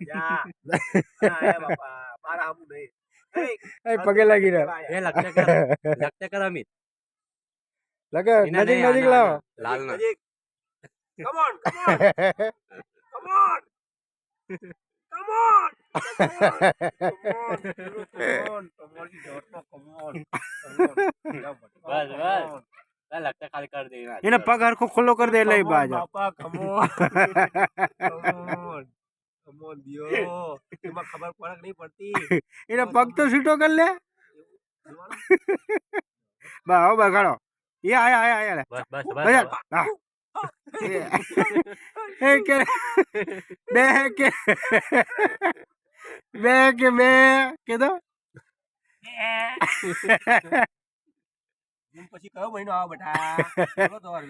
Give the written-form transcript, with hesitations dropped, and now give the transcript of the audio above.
જા આયા બાપા મારા હમું નહીં એ પગે લાગી એ રહ્યો લગતે કર અમિત લગે નજીક નજીક લાવો લાલ ના નજીક come on come on come on come on તમારી જોટમાં કમ ઓન બસ બસ લગતે ખાલી કર દે એને પગ હરખો ખુલ્લો કરી દે એટલે ઈ બાજ બાપા કમ ઓન કમ ઓન દિયો એમાં ખબર પડે કે નહીં પડતી એને પગ તો સીટો કરી લે બા હો બગાડો એ આયા આયા આયા બસ બસ બસ હા એ કે બે કે બે કે દો પછી કયો મહિનો આવો બેટા ચલો તો વાર